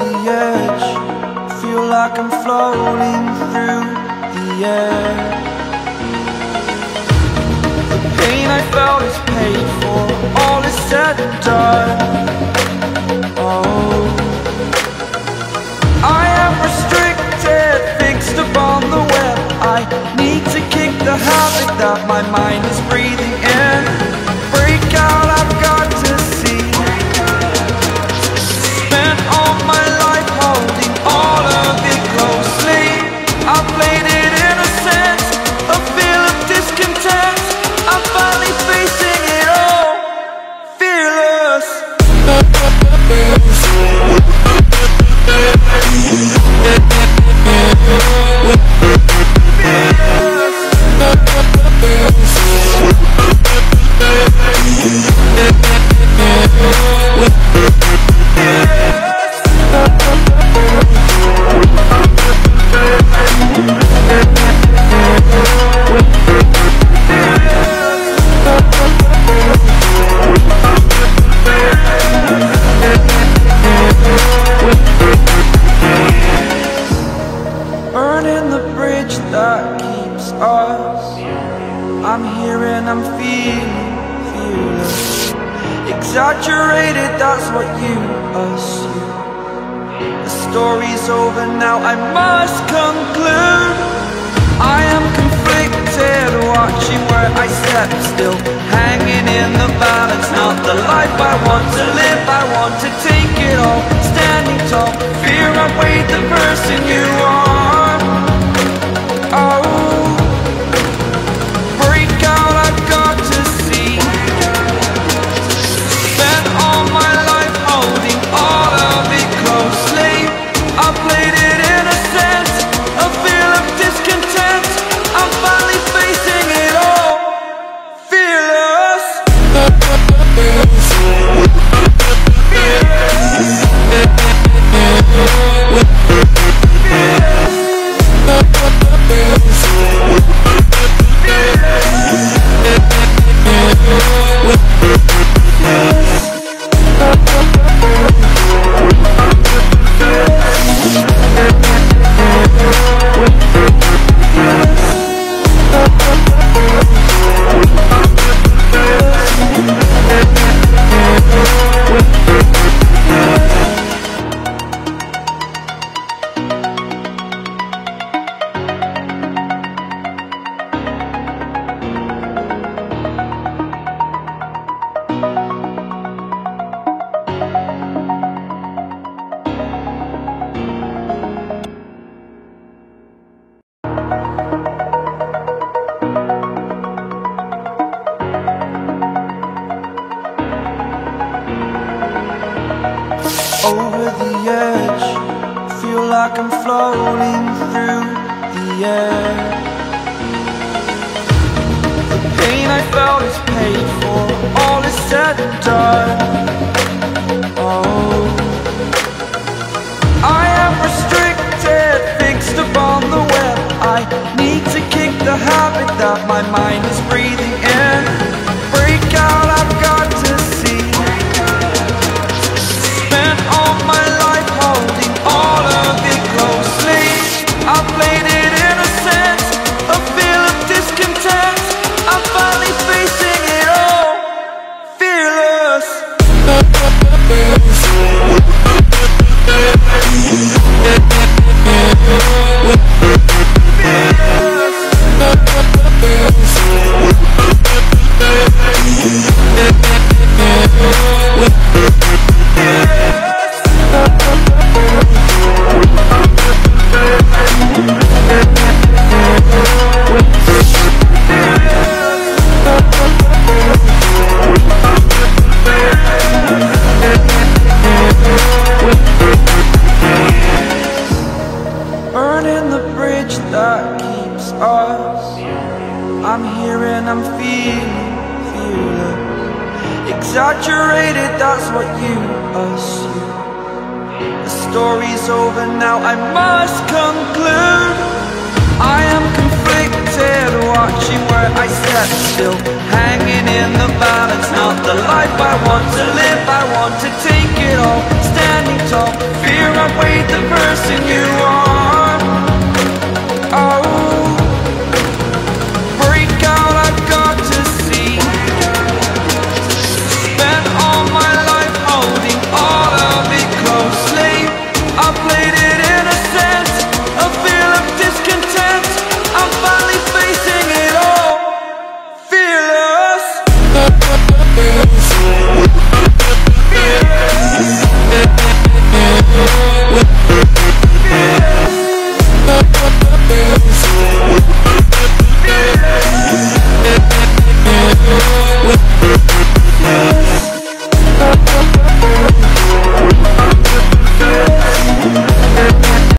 the edge, feel like I'm floating through the air. The pain I felt is paid for, all is said and done. Oh, I am restricted, fixed upon the web. I need to kick the habit that my mind is breathing in. Break out, I've got to see. Spent all my life holding all of it closely. I played it innocent, a feel of discontent. I'm finally facing it all, fearless. Burning the bridge that keeps us. I'm here and I'm feeling fearless. Exaggerated, that's what you assume. The story's over now, I must conclude. I am conflicted, watching where I step still, hanging in the balance. Not the life I want to live, I want to take it all. Standing tall, fear outweighed the person you are. Oh, break out, I've got to see. Spent all my life holding all of it closely. I played it innocent, a feel of discontent. I'm finally facing it all, fearless. Over the edge, feel like I'm floating through the air. The pain I felt is paid for, all is said and done. Oh, I am restricted, fixed upon the web. I need to kick the habit that my mind is breathing in. Break out, I've got to see. Spent all my life holding all of it closely. I played it innocent, a feel of discontent. I'm finally facing it all, fearless. Burning the bridge that keeps us. I'm here and I'm feeling fearless. Exaggerated, that's what you assume. The story's over now, I must conclude. I am conflicted, watching where I step still, hanging in the balance. Not the life I want to live, I want to take it all. Standing tall, fear outweighs oh